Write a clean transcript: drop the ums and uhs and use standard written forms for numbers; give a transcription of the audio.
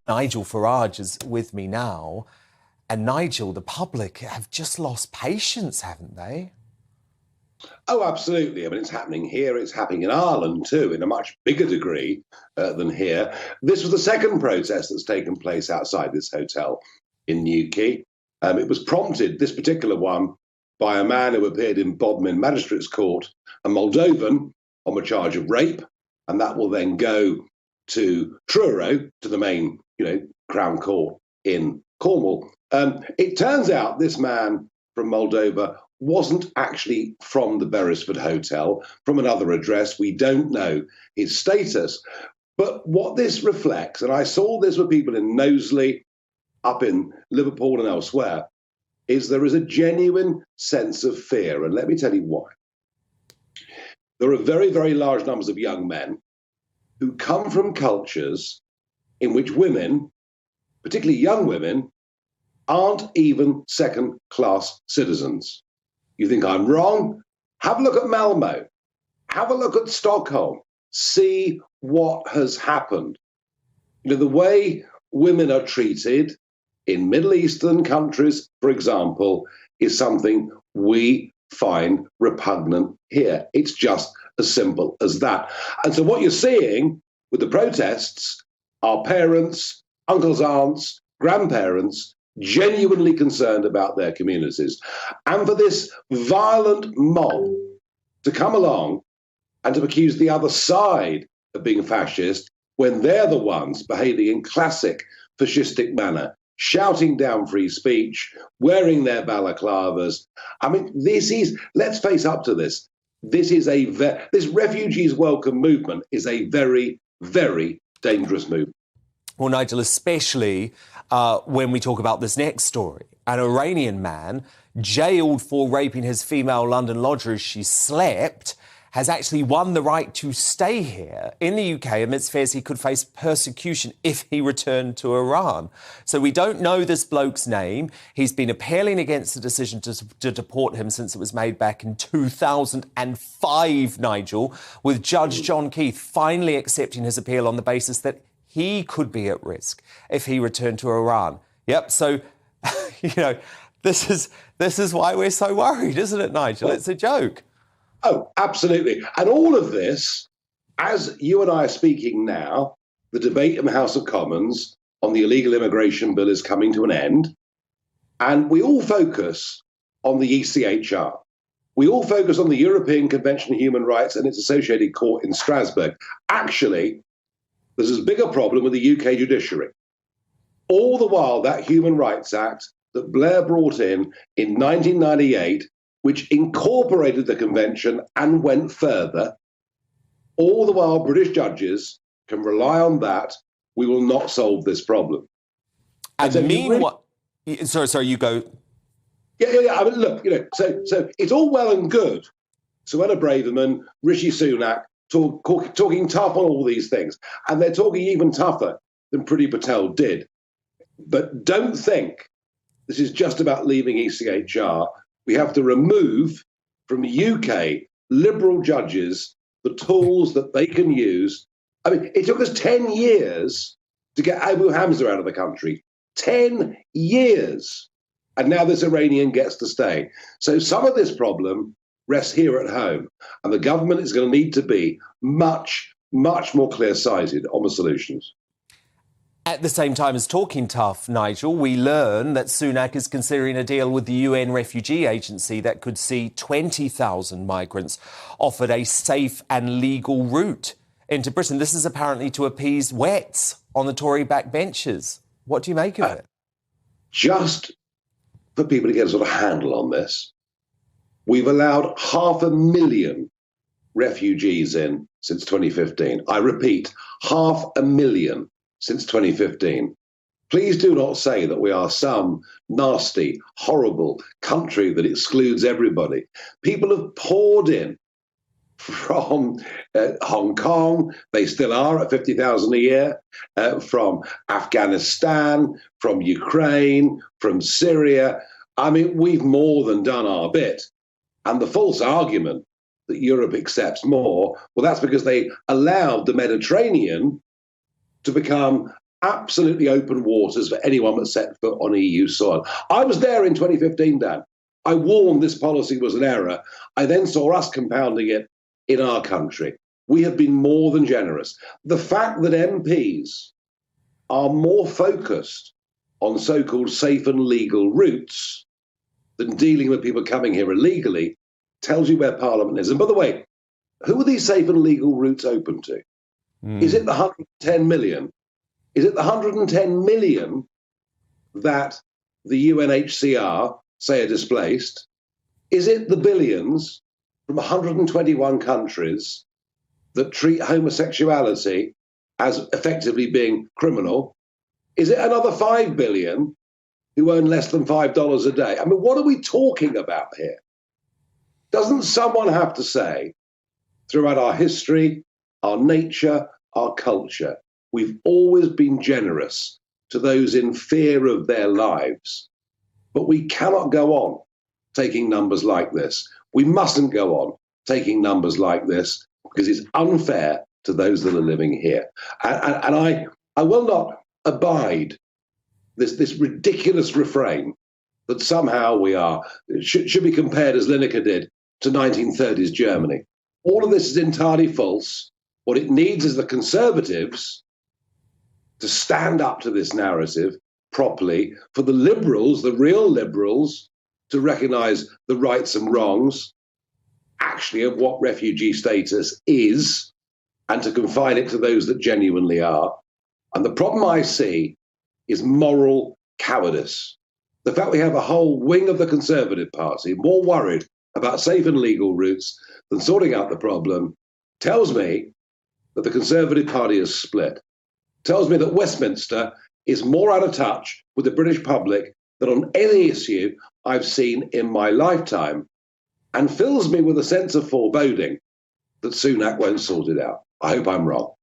Nigel Farage is with me now. And Nigel, the public have just lost patience, haven't they? Oh, absolutely. I mean, it's happening here. It's happening in Ireland, too, in a much bigger degree than here. This was the second protest that's taken place outside this hotel in Newquay. It was prompted, this particular one, by a man who appeared in Bodmin Magistrates Court, a Moldovan, on the charge of rape. And that will then go to Truro, to the main, Crown Court in Cornwall. It turns out this man from Moldova wasn't actually from the Beresford Hotel, from another address. We don't know his status. But what this reflects, and I saw this with people in Knowsley, up in Liverpool and elsewhere, is there is a genuine sense of fear. And let me tell you why. There are very, very large numbers of young men who come from cultures in which women, particularly young women, aren't even second-class citizens. You think I'm wrong? Have a look at Malmo. Have a look at Stockholm. See what has happened. The way women are treated in Middle Eastern countries, for example, is something we find repugnant here. It's just as simple as that. And so what you're seeing with the protests are parents, uncles, aunts, grandparents genuinely concerned about their communities. And for this violent mob to come along and to accuse the other side of being fascist when they're the ones behaving in classic fascistic manner, shouting down free speech, wearing their balaclavas. I mean, this is, let's face up to this, this refugees welcome movement is a very, very dangerous movement. Well, Nigel, especially when we talk about this next story. An Iranian man jailed for raping his female London lodger as she slept has actually won the right to stay here in the UK amidst fears he could face persecution if he returned to Iran. So we don't know this bloke's name. He's been appealing against the decision to deport him since it was made back in 2005, Nigel, with Judge John Keith finally accepting his appeal on the basis that he could be at risk if he returned to Iran. Yep, so, this is why we're so worried, isn't it, Nigel? It's a joke. Oh, absolutely. And all of this, as you and I are speaking now, the debate in the House of Commons on the illegal immigration bill is coming to an end. And we all focus on the ECHR. We all focus on the European Convention on Human Rights and its associated court in Strasbourg. Actually, there's as big a problem with the UK judiciary. All the while, that Human Rights Act that Blair brought in 1998, which incorporated the convention and went further, all the while British judges can rely on that, we will not solve this problem. And meanwhile, sorry, you go. Yeah. I mean, look, so it's all well and good. Suella Braverman, Rishi Sunak, talking tough on all these things. And they're talking even tougher than Priti Patel did. But don't think this is just about leaving ECHR. We have to remove from UK liberal judges the tools that they can use. I mean, it took us 10 years to get Abu Hamza out of the country. 10 years. And now this Iranian gets to stay. So some of this problem rests here at home. And the government is going to need to be much, much more clear-sighted on the solutions. At the same time as talking tough, Nigel, we learn that Sunak is considering a deal with the UN Refugee Agency that could see 20,000 migrants offered a safe and legal route into Britain. This is apparently to appease wets on the Tory backbenches. What do you make of it? Just for people to get a sort of handle on this, we've allowed 500,000 refugees in since 2015. I repeat, 500,000 since 2015. Please do not say that we are some nasty, horrible country that excludes everybody. People have poured in from Hong Kong. They still are at 50,000 a year, from Afghanistan, from Ukraine, from Syria. I mean, we've more than done our bit. And the false argument that Europe accepts more, well, that's because they allowed the Mediterranean to become absolutely open waters for anyone that set foot on EU soil. I was there in 2015, Dan. I warned this policy was an error. I then saw us compounding it in our country. We have been more than generous. The fact that MPs are more focused on so-called safe and legal routes than dealing with people coming here illegally tells you where Parliament is. And by the way, who are these safe and legal routes open to? Is it the 110 million? Is it the 110 million that the UNHCR say are displaced? Is it the billions from 121 countries that treat homosexuality as effectively being criminal? Is it another 5 billion who earn less than $5 a day? I mean, what are we talking about here? Doesn't someone have to say, throughout our history, our nature, our culture, we've always been generous to those in fear of their lives, but we cannot go on taking numbers like this. We mustn't go on taking numbers like this because it's unfair to those that are living here. And I will not abide this ridiculous refrain that somehow we should be compared, as Lineker did, to 1930s Germany. All of this is entirely false. What it needs is the Conservatives to stand up to this narrative properly, for the Liberals, the real Liberals, to recognise the rights and wrongs, actually, of what refugee status is, and to confine it to those that genuinely are. And the problem I see is moral cowardice. The fact we have a whole wing of the Conservative Party more worried about safe and legal routes than sorting out the problem tells me that the Conservative Party is split. Tells me that Westminster is more out of touch with the British public than on any issue I've seen in my lifetime, and fills me with a sense of foreboding that Sunak won't sort it out. I hope I'm wrong.